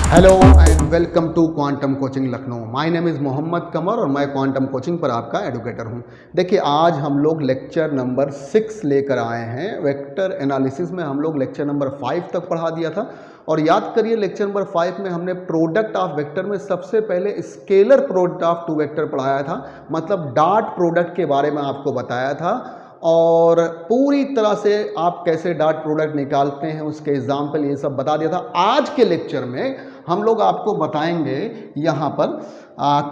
Hello and welcome to quantum coaching Lucknow. My name is Mohammad Qamar और मैं quantum coaching पर आपका एडुकेटर हूं। देखिए, आज हम लोग लेक्चर नंबर 6 लेकर आए हैं। वेक्टर एनालिसिस में हम लोग लेक्चर नंबर 5 तक पढ़ा दिया था। और याद करिए, लेक्चर नंबर 5 में हमने प्रोडक्ट ऑफ वेक्टर में सबसे पहले scalar product of two vector पढ़ाया था, मतलब डॉट प्रोडक्ट के बारे में आपको बताया था। और पूरी तरह से आप कैसे डॉट प्रोडक्ट निकालते हैं उसके एग्जाम्पल ये सब बता दिया था। आज के लेक्चर में हम लोग आपको बताएंगे यहाँ पर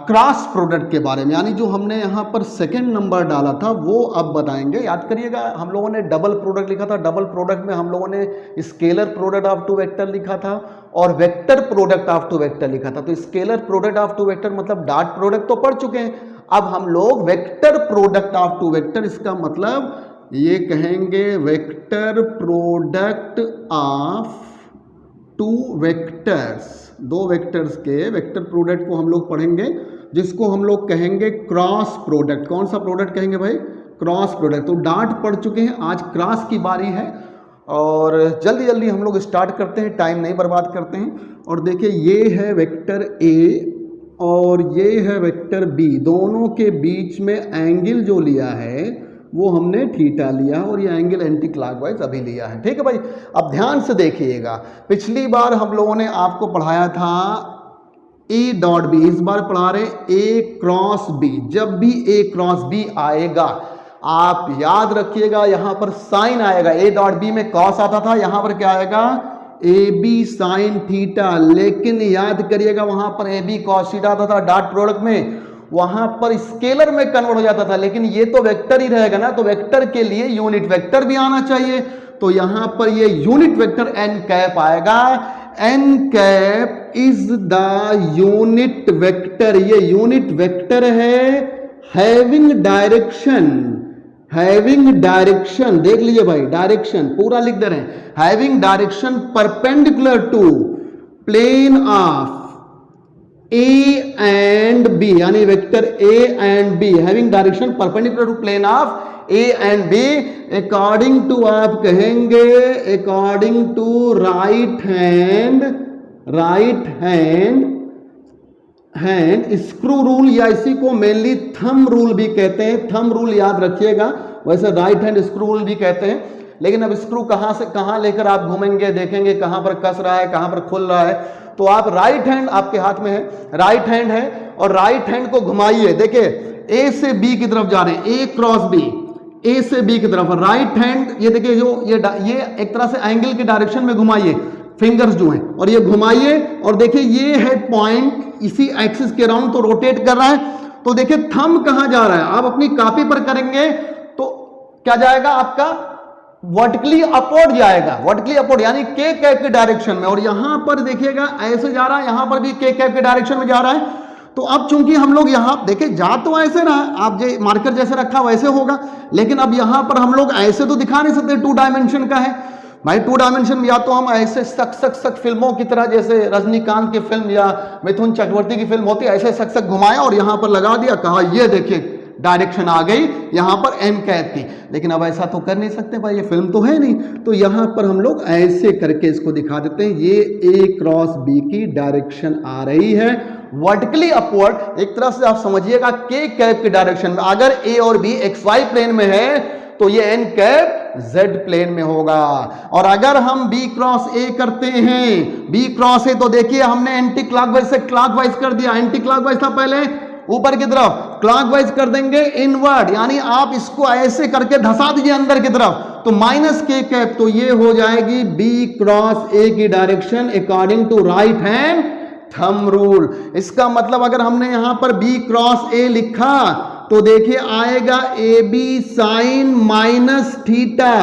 क्रॉस प्रोडक्ट के बारे में, यानी जो हमने यहाँ पर सेकंड नंबर डाला था वो अब बताएंगे। याद करिएगा, हम लोगों ने डबल प्रोडक्ट लिखा था। डबल प्रोडक्ट में हम लोगों ने scalar product of two vector लिखा था और vector product of two vector लिखा था। तो scalar product of two vector मतलब डॉट प्रोडक्ट तो पढ़ चुके हैं। अब हम लोग vector product of two vector, इसका मतलब ये कहेंगे vector product of two vectors, दो वेक्टर्स के वेक्टर प्रोडक्ट को हम लोग पढ़ेंगे, जिसको हम लोग कहेंगे क्रॉस प्रोडक्ट। कौन सा प्रोडक्ट कहेंगे भाई? Cross product. तो डॉट पढ़ चुके हैं, आज क्रॉस की बारी है और जल्दी जल्दी हम लोग स्टार्ट करते हैं, टाइम नहीं बर्बाद करते हैं। और देखिए, ये है वेक्टर ए और ये है वेक्टर बी। दोनों के बीच में एंगल जो लिया है वो हमने थीटा लिया और ये एंगल एंटी क्लॉकवाइज अभी लिया है। ठीक है भाई, अब ध्यान से देखिएगा। पिछली बार हम लोगों ने आपको पढ़ाया था ए डॉट बी, इस बार पढ़ा रहे ए क्रॉस बी। जब भी ए क्रॉस बी आएगा आप याद रखिएगा, यहां पर साइन आएगा। ए डॉट बी में कॉस आता था, यहां पर क्या आएगा? A B sine theta. लेकिन याद करिएगा, वहां पर ए बी कॉस थीटा आता था डॉट प्रोडक्ट में, वहां पर स्केलर में कन्वर्ट हो जाता था। लेकिन ये तो वेक्टर ही रहेगा ना, तो वेक्टर के लिए यूनिट वेक्टर भी आना चाहिए। तो यहां पर ये यूनिट वेक्टर एन कैप आएगा। N cap is the unit vector. ये यूनिट वेक्टर है हैविंग डायरेक्शन। हैविंग डायरेक्शन, देख लीजिए भाई, डायरेक्शन पूरा लिख दे रहे हैं। Having direction perpendicular to plane of A and B, यानी vector A and B having direction perpendicular to plane of A and B according to, आप कहेंगे according to right hand screw rule, या इसी को मेनली थंब रूल भी कहते हैं। Thumb rule याद रखिएगा, वैसे राइट हैंड स्क्रू रूल भी कहते हैं। लेकिन अब स्क्रू कहां से कहां लेकर आप घूमेंगे, देखेंगे कहां पर कस रहा है, कहां पर खुल रहा है। तो आप राइट हैंड आपके हाथ में है, राइट हैंड है और राइट हैंड को घुमाइए। देखिए, ए से बी की तरफ जा रहे हैं, ए क्रॉस बी, ए से बी की तरफ राइट हैंड। ये देखिए, जो ये एक तरह से एंगल की डायरेक्शन में घुमाइए, फिंगर्स जो हैं, और ये घुमाइए और देखिए ये है पॉइंट, इसी एक्सिस के अराउंड तो रोटेट कर रहा है। तो देखिए थंब कहां जा रहा है, आप अपनी कॉपी पर करेंगे तो क्या जाएगा आपका? वर्टिकली अपवर्ड जाएगा। वर्टिकली अपवर्ड यानी के कैप के डायरेक्शन में। और यहां पर देखिएगा ऐसे जा रहा है, यहां पर भी के कैप के डायरेक्शन में जा रहा है। तो अब चूंकि हम लोग यहां देखिए, जा तो ऐसे रहा, आप जो मार्कर जैसे रखा वैसे होगा, लेकिन अब यहां पर हम लोग ऐसे तो दिखा नहीं सकते, 2 डायमेंशन का है भाई। 2 डायमेंशन या तो हम ऐसे सक फिल्मों की तरह, जैसे रजनीकांत की फिल्म या मिथुन चक्रवर्ती की फिल्म होती है, ऐसे सक घुमाया और यहां पर लगा दिया, कहा ये देखिए डायरेक्शन आ गई यहां पर एन कैप की। लेकिन अब ऐसा तो कर नहीं सकते भाई, ये फिल्म तो है नहीं। तो यहां पर हम लोग ऐसे करके इसको दिखा देते हैं, ये ए क्रॉस बी की डायरेक्शन आ रही है वर्टिकली अपवर्ड। एक तरह से आप समझिएगा के कैप की डायरेक्शन में। अगर ए और बी एक्स वाई प्लेन में है तो ये एन कैप जेड प्लेन में होगा। और अगर हम बी क्रॉस ए करते हैं, बी क्रॉस ए, तो देखिए हमने एंटी क्लॉकवाइज से क्लॉकवाइज कर दिया। एंटी क्लॉकवाइज था पहले ऊपर की तरफ, क्लॉकवाइज कर देंगे इनवर्ड, यानी आप इसको ऐसे करके धसा दीजिए अंदर की तरफ, तो माइनस के कैप। तो ये हो जाएगी बी क्रॉस ए की direction according to right hand thumb rule. इसका मतलब अगर हमने यहां पर बी क्रॉस ए लिखा तो देखिए आएगा A B sine minus theta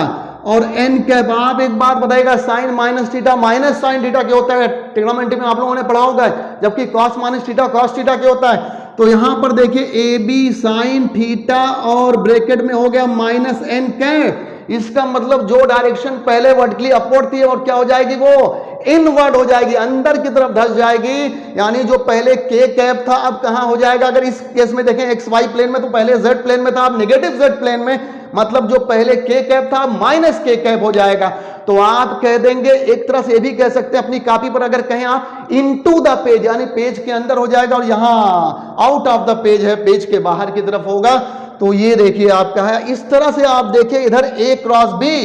और एन कैप। आप एक बार बताइएगा, sine minus theta minus sine theta क्या होता है? ट्रिग्नोमेट्री में आप लोगों ने पढ़ा होगा, जबकि cos minus theta cos theta क्या होता है? तो यहां पर देखिए ए बी साइन थीटा और ब्रैकेट में हो गया माइनस एन कैप। इसका मतलब जो डायरेक्शन पहले वर्टिकली अपवर्ड थी और क्या हो जाएगी, वो इनवर्ड हो जाएगी, अंदर की तरफ धस जाएगी। यानी जो पहले के कैप था अब कहां हो जाएगा, अगर इस केस में देखें एक्स वाई प्लेन में, तो पहले जेड प्लेन में था, अब नेगेटिव जेड प्लेन में, मतलब जो पहले के कैप था माइनस के कैप हो जाएगा। तो आप कह देंगे, एक तरह से ये भी कह सकते हैं अपनी कॉपी पर अगर कहें आप, इनटू द पेज, यानी पेज के अंदर हो जाएगा, और यहां आउट ऑफ द पेज है, पेज के बाहर की तरफ होगा। तो ये देखिए आपका है, इस तरह से आप देखिए इधर ए क्रॉस बी,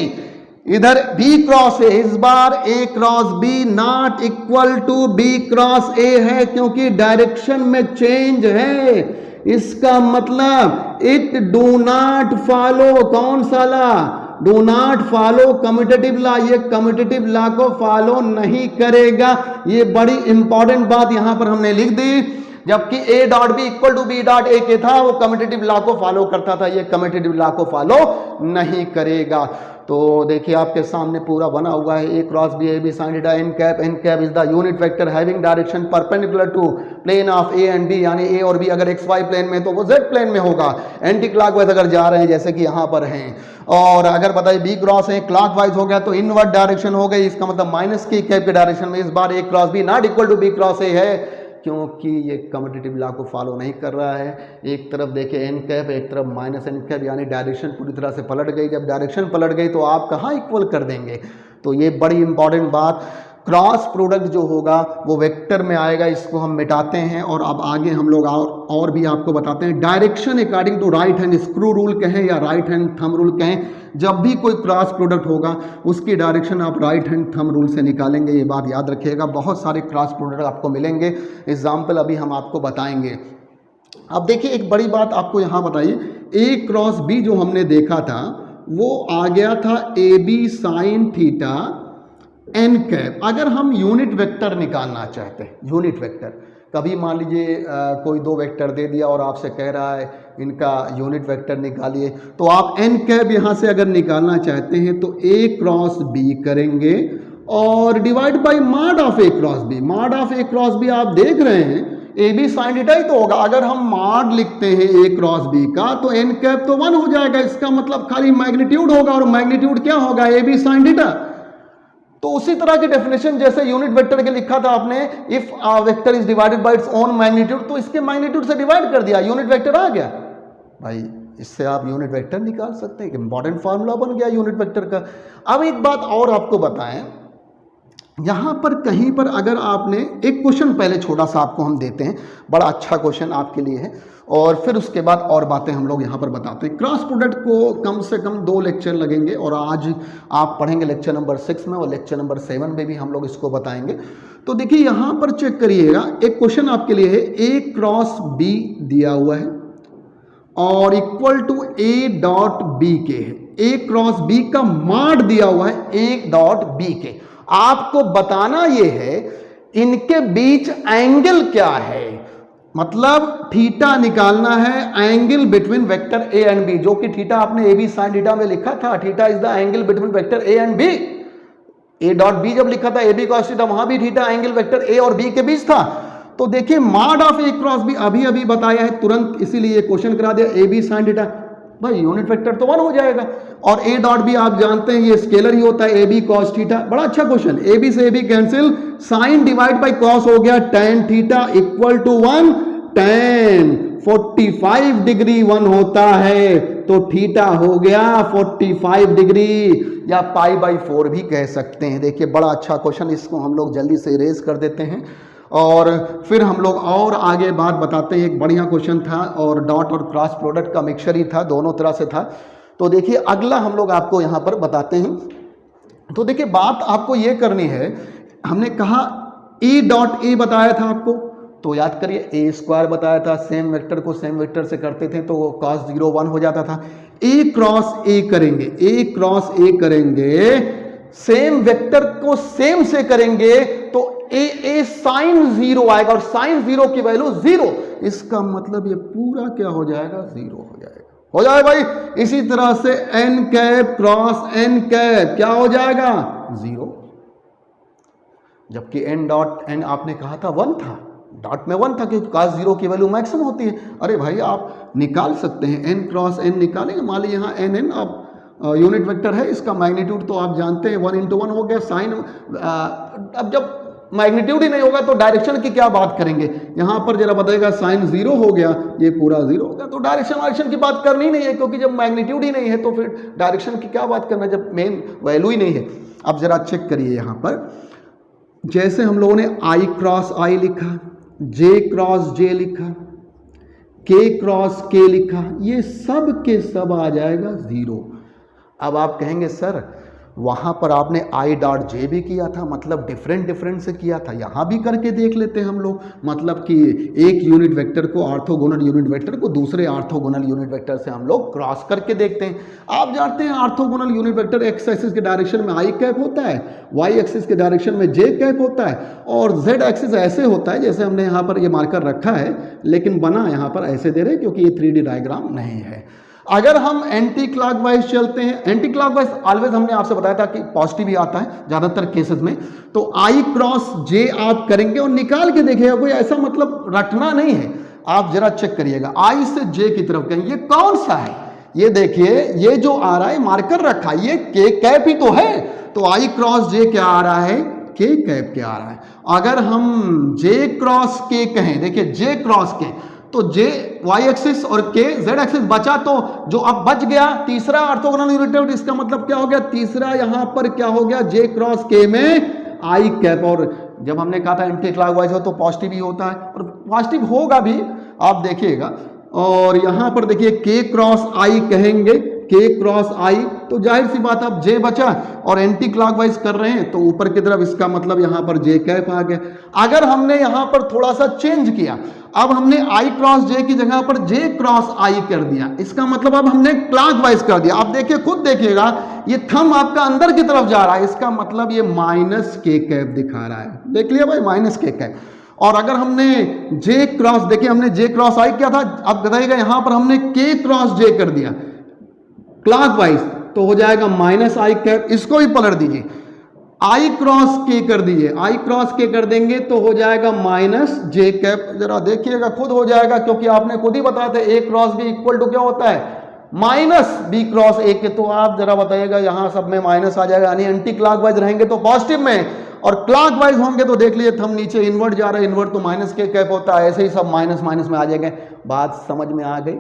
इधर बी क्रॉस ए, इस बार A cross B not equal to B cross A है, क्योंकि डायरेक्शन में चेंज है। इसका मतलब इट डू नॉट फॉलो, कौन सा law, do not follow commutative law, ये कम्यूटेटिव लॉ को फॉलो नहीं करेगा। ये बड़ी इंपॉर्टेंट बात यहां पर हमने लिख दी। जबकि A dot B equal to B dot A के था, वो कम्यूटेटिव लॉ को फॉलो करता था, ये कम्यूटेटिव लॉ को फॉलो नहीं करेगा। तो देखिए आपके सामने पूरा बना हुआ है, A cross B, A B sine theta, N cap is the unit vector having direction perpendicular to plane of A and B, यानी ए और बी अगर एक्स वाई प्लेन में तो वो जेड प्लेन में होगा, एंटी क्लॉकवाइज अगर जा रहे हैं जैसे कि यहां पर हैं। और अगर बताइए बी क्रॉस है क्लॉकवाइज हो गया तो इनवर्ट डायरेक्शन हो गई, इसका मतलब माइनस के कैप के डायरेक्शन में। इस बार A cross B not equal to B cross A है, क्योंकि ये कम्यूटेटिव लॉ को फॉलो नहीं कर रहा है। एक तरफ देखिए एन कैप, एक तरफ माइनस एन कैप, यानी डायरेक्शन पूरी तरह से पलट गई। जब डायरेक्शन पलट गई तो आप कहाँ इक्वल कर देंगे। तो ये बड़ी इंपॉर्टेंट बात, क्रॉस प्रोडक्ट जो होगा वो वेक्टर में आएगा, इसको हम मिटाते हैं। और अब आगे हम लोग और भी आपको बताते हैं। Direction according to right hand screw rule कहें या राइट हैंड थंब रूल कहें, जब भी कोई क्रॉस प्रोडक्ट होगा उसकी डायरेक्शन आप राइट हैंड थंब रूल से निकालेंगे, ये बात याद रखिएगा। बहुत सारे क्रॉस प्रोडक्ट आपको मिलेंगे, एग्जाम्पल अभी हम आपको बताएंगे। अब देखिए एक बड़ी बात आपको यहाँ बताइए, ए क्रॉस बी जो हमने देखा था वो आ गया था A B sine theta N cap. अगर हम यूनिट वेक्टर निकालना चाहते हैं, यूनिट वेक्टर, कभी मान लीजिए कोई दो वेक्टर दे दिया और आपसे कह रहा है इनका यूनिट वेक्टर निकालिए, तो आप एन कैप यहाँ से अगर निकालना चाहते हैं तो ए क्रॉस बी करेंगे और divide by mod of A cross B. Mod of A cross B आप देख रहे हैं ए बी साइन थीटा ही तो होगा। अगर हम मॉड लिखते हैं ए क्रॉस बी का तो एन कैप तो 1 हो जाएगा, इसका मतलब खाली मैग्नीट्यूड होगा, और मैग्नीट्यूड क्या होगा, ए बी साइन थीटा। तो उसी तरह की डेफिनेशन जैसे यूनिट वेक्टर के लिखा था आपने, if vector is divided by its own magnitude, तो इसके मैग्नीट्यूड से डिवाइड कर दिया, यूनिट वेक्टर आ गया। भाई इससे आप यूनिट वेक्टर निकाल सकते हैं, इंपॉर्टेंट फार्मूला बन गया यूनिट वेक्टर का। अब एक बात और आपको बताएं, यहां पर कहीं पर अगर आपने एक क्वेश्चन पहले छोटा सा आपको हम देते हैं, बड़ा अच्छा क्वेश्चन आपके लिए है, और फिर उसके बाद और बातें हम लोग यहाँ पर बताते हैं। क्रॉस प्रोडक्ट को कम से कम 2 लेक्चर लगेंगे, और आज आप पढ़ेंगे लेक्चर नंबर 6 में, और लेक्चर नंबर 7 में भी हम लोग इसको बताएंगे। तो देखिए यहाँ पर चेक करिएगा, एक क्वेश्चन आपके लिए है, ए क्रॉस बी दिया हुआ है और equal to A dot B के है। ए क्रॉस बी का मॉड दिया हुआ है ए डॉट बी के। आपको बताना यह है इनके बीच एंगल क्या है, मतलब थीटा निकालना है, angle between vector A and B, जो कि थीटा आपने ए बी साइन थीटा में लिखा था। Theta is the angle between vector A and B. A dot B जब लिखा था ए बी कॉस थीटा, वहां भी थीटा एंगल वेक्टर ए और बी के बीच था। तो देखिए mod of A cross B अभी अभी बताया है तुरंत, इसीलिए क्वेश्चन करा दिया, ए बी साइन थीटा, भाई यूनिट वेक्टर तो 1 हो जाएगा। और ए डॉट बी आप जानते हैं ये स्केलर ही होता है, ए बी कॉस थीटा, बड़ा अच्छा क्वेश्चन। ए बी से A B cancel, sine divide by cos हो गया, tan theta equal to 1, tan 45 degree 1 होता है, तो थीटा हो गया 45 डिग्री, या पाई बाई 4 भी कह सकते हैं। देखिए बड़ा अच्छा क्वेश्चन, इसको हम लोग जल्दी से इरेज कर देते हैं और फिर हम लोग और आगे बात बताते हैं। एक बढ़िया क्वेश्चन था और डॉट और क्रॉस प्रोडक्ट का मिक्सचर ही था, दोनों तरह से था। तो देखिए अगला हम लोग आपको यहाँ पर बताते हैं। तो देखिए बात आपको ये करनी है, हमने कहा ए डॉट ए बताया था आपको, तो याद करिए ए स्क्वायर बताया था, सेम वेक्टर को सेम वेक्टर से करते थे तो cos 0 1 हो जाता था। ए क्रॉस ए करेंगे, ए क्रॉस ए करेंगे, सेम वेक्टर को सेम से करेंगे तो ए साइन 0 आएगा, और साइन 0 की वैल्यू 0, इसका मतलब ये पूरा क्या हो जाएगा, 0 हो जाएगा। हो जाए भाई। इसी तरह से n cap cross n cap क्या हो जाएगा, 0, जबकि एन डॉट एन आपने कहा था 1 था, डॉट में 1 था क्योंकि cos 0 की वैल्यू मैक्सिमम होती है। अरे भाई आप निकाल सकते हैं, एन क्रॉस एन निकालेंगे, मान लीजिए यहाँ एन एन, अब यूनिट वेक्टर है, इसका मैग्नीट्यूड तो आप जानते हैं 1 × 1 हो गया साइन। अब जब मैग्नीट्यूड ही नहीं होगा तो डायरेक्शन की क्या बात करेंगे, यहाँ पर जरा बताइएगा साइन 0 हो गया, ये पूरा 0 हो गया, तो डायरेक्शन की बात करनी नहीं है, क्योंकि जब मैग्नीट्यूड ही नहीं है तो फिर डायरेक्शन की क्या बात करना, जब मेन वैल्यू ही नहीं है। अब जरा चेक करिए यहाँ पर, जैसे हम लोगों ने I क्रॉस I लिखा, J क्रॉस J लिखा, K क्रॉस K लिखा, ये सब के सब आ जाएगा 0। अब आप कहेंगे सर वहाँ पर आपने I डॉट J भी किया था, मतलब डिफरेंट से किया था, यहाँ भी करके देख लेते हैं हम लोग। मतलब कि एक यूनिट वेक्टर को, ऑर्थोगोनल यूनिट वेक्टर को दूसरे ऑर्थोगोनल यूनिट वेक्टर से हम लोग क्रॉस करके देखते हैं। आप जानते हैं orthogonal unit vector x axis के डायरेक्शन में I कैप होता है, वाई एक्सिस के डायरेक्शन में J कैप होता है, और Z एक्सिस ऐसे होता है जैसे हमने यहाँ पर ये मार्कर रखा है, लेकिन बना यहाँ पर ऐसे दे रहे हैं क्योंकि ये 3D डायग्राम नहीं है। अगर हम एंटी क्लॉकवाइज चलते हैं, एंटी क्लॉकवाइज ऑलवेज हमने आपसे बताया था कि पॉजिटिव ही आता है ज्यादातर केसेस में, तो I क्रॉस J आप करेंगे और निकाल के देखिएगा, कोई ऐसा मतलब रटना नहीं है। आप जरा चेक करिएगा I से J की तरफ कहेंगे, ये कौन सा है, ये देखिए ये जो आ रहा है मार्कर रखा है, ये K कैप ही तो है, तो I क्रॉस J क्या आ रहा है, K कैप क्या आ रहा है। अगर हम J क्रॉस K कहें, देखिए J क्रॉस K, तो J वाई एक्सिस और K Z एक्सिस बचा, तो जो अब बच गया तीसरा ऑर्थोगोनल यूनिट वेक्टर, इसका मतलब क्या हो गया, तीसरा यहां पर क्या हो गया, J क्रॉस K में I कैप। और जब हमने कहा था एंटी क्लॉकवाइज हो तो पॉजिटिव ही होता है, और पॉजिटिव होगा भी, आप देखिएगा। और यहां पर देखिए K क्रॉस I कहेंगे, K क्रॉस I, तो जाहिर सी बात अब J बचा और एंटी क्लॉकवाइज कर रहे हैं तो ऊपर की तरफ, इसका मतलब यहां पर J कैप आ गया। अगर हमने यहां पर थोड़ा सा चेंज किया, अब हमने I क्रॉस J की जगह पर J क्रॉस I कर दिया, इसका मतलब अब हमने क्लॉकवाइज कर दिया। आप देखिए, खुद देखिएगा, ये थंब आपका अंदर की तरफ जा रहा है, इसका मतलब ये माइनस K कैप दिखा रहा है, देख लिया भाई, माइनस K कैप। और अगर हमने J क्रॉस, देखिए हमने J क्रॉस I किया था, अब बताइएगा यहां पर हमने K क्रॉस J कर दिया क्लॉकवाइज, तो हो जाएगा माइनस I कैप। इसको भी पलट दीजिए, I क्रॉस K कर दीजिए, I क्रॉस K कर देंगे तो हो जाएगा माइनस J कैप। जरा देखिएगा, खुद हो जाएगा, क्योंकि आपने खुद ही बताया था A cross B equal to क्या होता है, माइनस B क्रॉस A के। तो आप जरा बताइएगा, यहां सब में माइनस आ जाएगा, यानी एंटी क्लॉकवाइज रहेंगे तो पॉजिटिव में, और क्लॉकवाइज होंगे तो देख लिए थंब नीचे इनवर्ट जा रहा है, इनवर्ट तो माइनस K कैप होता है, ऐसे ही सब माइनस माइनस में आ जाएंगे। बात समझ में आ गई।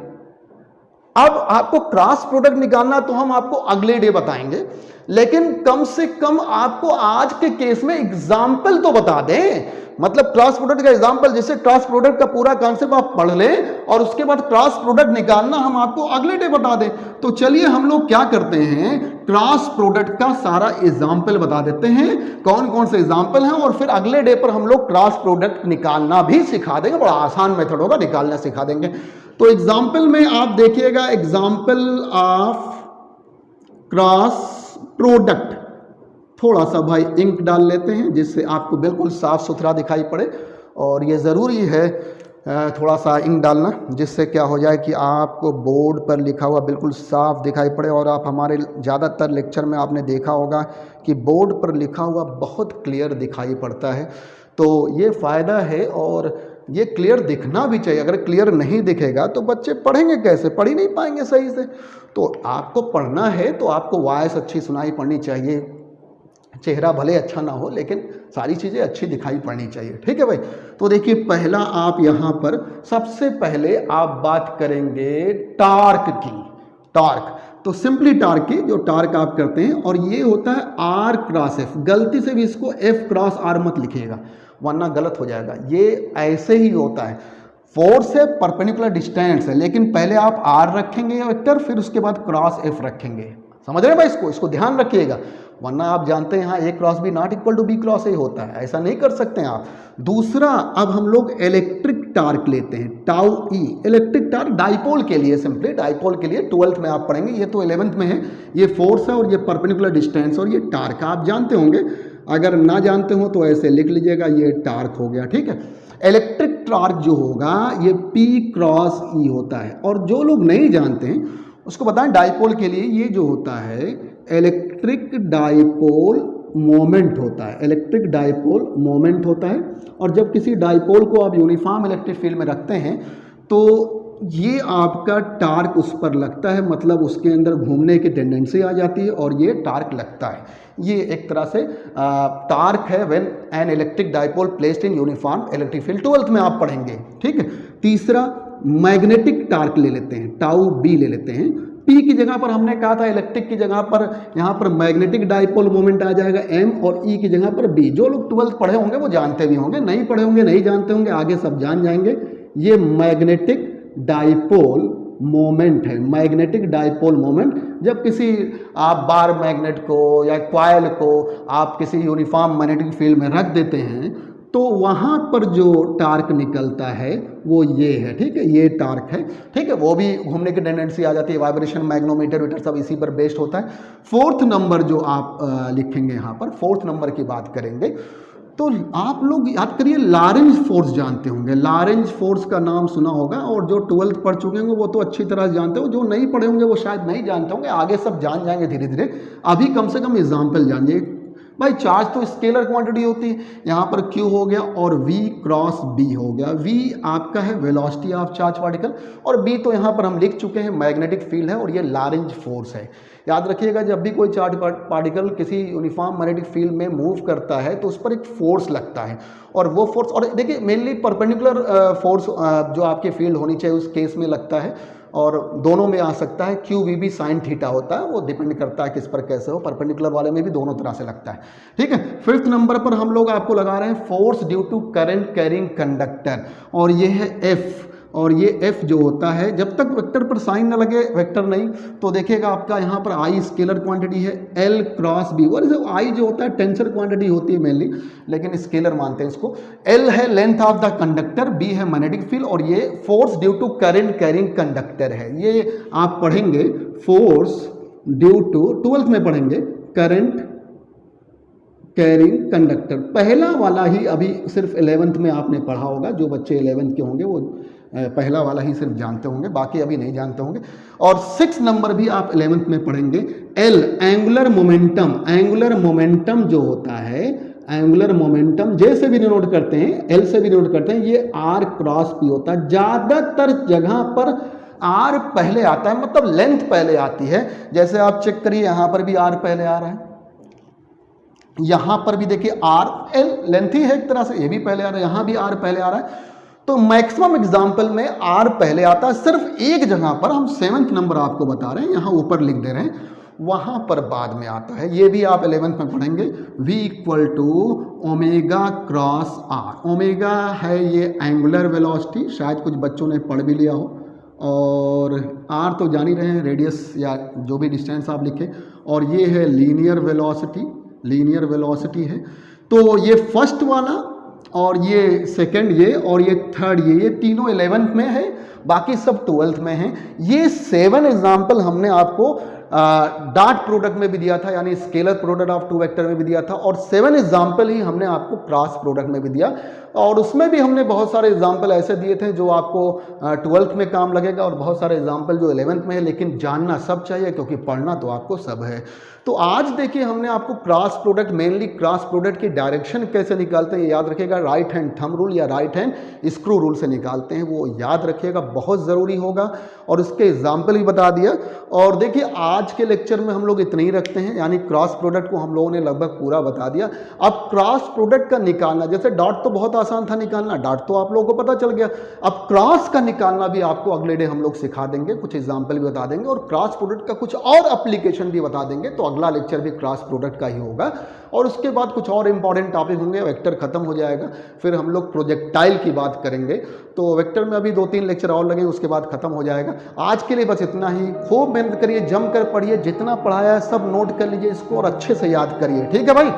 अब आपको क्रॉस प्रोडक्ट निकालना तो हम आपको अगले डे बताएंगे, लेकिन कम से कम आपको आज के केस में एग्जाम्पल तो बता दें, मतलब क्रॉस प्रोडक्ट का एग्जाम्पल, जिससे क्रॉस प्रोडक्ट का पूरा कॉन्सेप्ट आप पढ़ लें और उसके बाद क्रॉस प्रोडक्ट निकालना हम आपको अगले डे बता दें। तो चलिए हम लोग क्या करते हैं, क्रॉस प्रोडक्ट का सारा एग्जाम्पल बता देते हैं, कौन कौन से एग्जाम्पल हैं, और फिर अगले डे पर हम लोग क्रॉस प्रोडक्ट निकालना भी सिखा देंगे। बड़ा आसान मेथड होगा, निकालना सिखा देंगे। तो एग्जाम्पल में आप देखिएगा, एग्जाम्पल ऑफ क्रॉस प्रोडक्ट, थोड़ा सा भाई इंक डाल लेते हैं जिससे आपको बिल्कुल साफ सुथरा दिखाई पड़े, और ये ज़रूरी है थोड़ा सा इंक डालना, जिससे क्या हो जाए कि आपको बोर्ड पर लिखा हुआ बिल्कुल साफ दिखाई पड़े। और आप हमारे ज़्यादातर लेक्चर में आपने देखा होगा कि बोर्ड पर लिखा हुआ बहुत क्लियर दिखाई पड़ता है, तो ये फ़ायदा है, और ये क्लियर दिखना भी चाहिए। अगर क्लियर नहीं दिखेगा तो बच्चे पढ़ेंगे कैसे, पढ़ ही नहीं पाएंगे सही से। तो आपको पढ़ना है तो आपको वॉइस अच्छी सुनाई पड़नी चाहिए, चेहरा भले अच्छा ना हो लेकिन सारी चीज़ें अच्छी दिखाई पड़नी चाहिए, ठीक है भाई। तो देखिए, पहला आप यहाँ पर सबसे पहले आप बात करेंगे टार्क की। टार्क तो सिंपली टार्क की, जो टार्क आप करते हैं, और ये होता है R क्रॉस F। गलती से भी इसको F क्रॉस R मत लिखिएगा, वरना गलत हो जाएगा। ये ऐसे ही होता है, फोर्स है, परपेंडिकुलर डिस्टेंस है, लेकिन पहले आप R रखेंगे वेक्टर, फिर उसके बाद क्रॉस F रखेंगे। समझ रहे हैं भाई, इसको ध्यान रखिएगा, वरना आप जानते हैं यहाँ A cross B not equal to B cross A होता है, ऐसा नहीं कर सकते हैं आप। दूसरा, अब हम लोग इलेक्ट्रिक टार्क लेते हैं, tau E। Electric torque dipole के लिए, सिंपली डाइपोल के लिए 12th में आप पढ़ेंगे, ये तो 11th में है। ये फोर्स है और ये परपेंडिकुलर डिस्टेंस, और ये टार्क आप जानते होंगे, अगर ना जानते हो तो ऐसे लिख लीजिएगा, ये टार्क हो गया, ठीक है। इलेक्ट्रिक टार्क जो होगा ये P क्रॉस E होता है। और जो लोग नहीं जानते हैं उसको बताएं, डाइपोल के लिए ये जो होता है इलेक्ट्रिक डाइपोल मोमेंट होता है, इलेक्ट्रिक डाइपोल मोमेंट होता है। और जब किसी डाइपोल को आप यूनिफॉर्म इलेक्ट्रिक फील्ड में रखते हैं तो ये आपका टार्क उस पर लगता है, मतलब उसके अंदर घूमने की टेंडेंसी आ जाती है और ये टार्क लगता है। ये एक तरह से टार्क है when an electric dipole placed in uniform electric field, 12th में आप पढ़ेंगे, ठीक है। तीसरा मैग्नेटिक टार्क ले लेते हैं, टाउ बी ले लेते हैं। पी की जगह पर हमने कहा था इलेक्ट्रिक की जगह पर यहाँ पर मैग्नेटिक डाइपोल मोमेंट आ जाएगा एम, और ई की जगह पर बी। जो लोग 12th पढ़े होंगे वो जानते भी होंगे, नहीं पढ़े होंगे नहीं जानते होंगे, आगे सब जान जाएंगे। ये मैग्नेटिक डाइपोल मोमेंट है, मैग्नेटिक डाइपोल मोमेंट। जब किसी आप बार मैग्नेट को या क्वाइल को आप किसी यूनिफॉर्म मैग्नेटिक फील्ड में रख देते हैं तो वहाँ पर जो टार्क निकलता है वो ये है, ठीक है, ये टार्क है, ठीक है। वो भी घूमने की टेंडेंसी आ जाती है, वाइब्रेशन, मैग्नोमीटर वीटर सब इसी पर बेस्ड होता है। 4th नंबर जो आप लिखेंगे यहाँ पर, 4th नंबर की बात करेंगे तो आप लोग याद करिए लॉरेंज फोर्स जानते होंगे, लॉरेंज फोर्स का नाम सुना होगा, और जो 12th पढ़ चुके होंगे वो तो अच्छी तरह जानते हो, जो नहीं पढ़े होंगे वो शायद नहीं जानते होंगे, आगे सब जान जाएंगे धीरे धीरे। अभी कम से कम एग्जाम्पल जानिए भाई। चार्ज तो स्केलर क्वांटिटी होती है, यहाँ पर Q हो गया और V क्रॉस B हो गया। V आपका है वेलोसिटी ऑफ चार्ज पार्टिकल, और B तो यहाँ पर हम लिख चुके हैं मैग्नेटिक फील्ड है, और ये लॉरेंज फोर्स है। याद रखिएगा जब भी कोई चार्ज पार्टिकल किसी यूनिफॉर्म मैग्नेटिक फील्ड में मूव करता है तो उस पर एक फोर्स लगता है, और वो फोर्स, और देखिए मेनली परपेंडिकुलर फोर्स जो आपकी फील्ड होनी चाहिए उस केस में लगता है, और दोनों में आ सकता है। क्यू वी भी साइन थीटा होता है, वो डिपेंड करता है किस पर कैसे हो, परपेंडिकुलर वाले में भी दोनों तरह से लगता है, ठीक है। 5th नंबर पर हम लोग आपको लगा रहे हैं force due to current carrying conductor, और ये है एफ, और ये एफ जो होता है जब तक वेक्टर पर साइन ना लगे, वेक्टर नहीं, तो देखिएगा आपका यहाँ पर आई स्केलर क्वांटिटी है, एल क्रॉस बी, और आई जो होता है टेंसर क्वांटिटी होती है मेनली, लेकिन स्केलर मानते हैं इसको। एल है length of the conductor, B है मैग्नेटिक फील्ड, और ये force due to current carrying conductor है। ये आप पढ़ेंगे फोर्स ड्यू टू, 12th में पढ़ेंगे करंट कैरिंग कंडक्टर। पहला वाला ही अभी सिर्फ 11th में आपने पढ़ा होगा, जो बच्चे 11th के होंगे वो पहला वाला ही सिर्फ जानते होंगे, बाकी अभी नहीं जानते होंगे। और 6 नंबर भी आप 11th में पढ़ेंगे। L angular momentum, angular momentum जो होता है, एंगुलर मोमेंटम जे से भी डिनोट करते हैं, एल से भी डिनोट करते हैं, ये आर क्रॉस पी होता है। ज्यादातर जगह पर आर पहले आता है, मतलब लेंथ पहले आती है। जैसे आप चेक करिए यहाँ पर भी आर पहले आ रहा है, यहां पर भी देखिए आर, एल लेंथ ही है एक तरह से, ये भी पहले आ रहा है, यहां भी आर पहले आ रहा है। तो मैक्सिमम एग्जाम्पल में आर पहले आता है, सिर्फ एक जगह पर हम 7th नंबर आपको बता रहे हैं, यहां ऊपर लिख दे रहे हैं, वहां पर बाद में आता है। ये भी आप 11th में पढ़ेंगे। V equal to omega cross R, omega है ये एंगुलर वेलोसिटी, शायद कुछ बच्चों ने पढ़ भी लिया हो, और आर तो जान ही रहे हैं, रेडियस या जो भी डिस्टेंस आप लिखे, और ये है लीनियर वेलोसिटी, लीनियर वेलोसिटी है। तो ये फर्स्ट वाला, और ये सेकंड ये, और ये थर्ड ये तीनों 11th में है, बाकी सब 12th में है। ये 7 एग्जाम्पल हमने आपको डॉट प्रोडक्ट में भी दिया था, यानी स्केलर प्रोडक्ट ऑफ 2 वेक्टर में भी दिया था, और 7 एग्जाम्पल ही हमने आपको क्रॉस प्रोडक्ट में भी दिया, और उसमें भी हमने बहुत सारे एग्जाम्पल ऐसे दिए थे जो आपको 12th में काम लगेगा, और बहुत सारे एग्जाम्पल जो 11th में है, लेकिन जानना सब चाहिए क्योंकि पढ़ना तो आपको सब है। तो आज देखिए हमने आपको cross product, mainly cross product की डायरेक्शन कैसे निकालते हैं, याद रखिएगा, राइट हैंड थंब रूल या राइट हैंड स्क्रू रूल से निकालते हैं, वो याद रखिएगा, बहुत ज़रूरी होगा, और उसके एग्जाम्पल भी बता दिया। और देखिए आज के लेक्चर में हम लोग इतने ही रखते हैं, यानी क्रॉस प्रोडक्ट को हम लोगों ने लगभग पूरा बता दिया। अब क्रॉस प्रोडक्ट का निकालना, जैसे डॉट तो बहुत आसान था निकालना, डॉट तो आप लोगों को पता चल गया, अब क्रॉस का निकालना भी आपको अगले डे हम लोग सिखा देंगे, कुछ एग्जाम्पल भी बता देंगे, और क्रॉस प्रोडक्ट का कुछ और एप्लीकेशन भी बता देंगे। तो अगला लेक्चर भी क्रॉस प्रोडक्ट का ही होगा, और उसके बाद कुछ और इंपॉर्टेंट टॉपिक होंगे, वेक्टर खत्म हो जाएगा, फिर हम लोग प्रोजेक्टाइल की बात करेंगे। तो वेक्टर में अभी 2-3 लेक्चर और लगेंगे, उसके बाद खत्म हो जाएगा। आज के लिए बस इतना ही, खूब मेहनत करिए, जम कर पढ़िए, जितना पढ़ाया है सब नोट कर लीजिए इसको, और अच्छे से याद करिए, ठीक है भाई।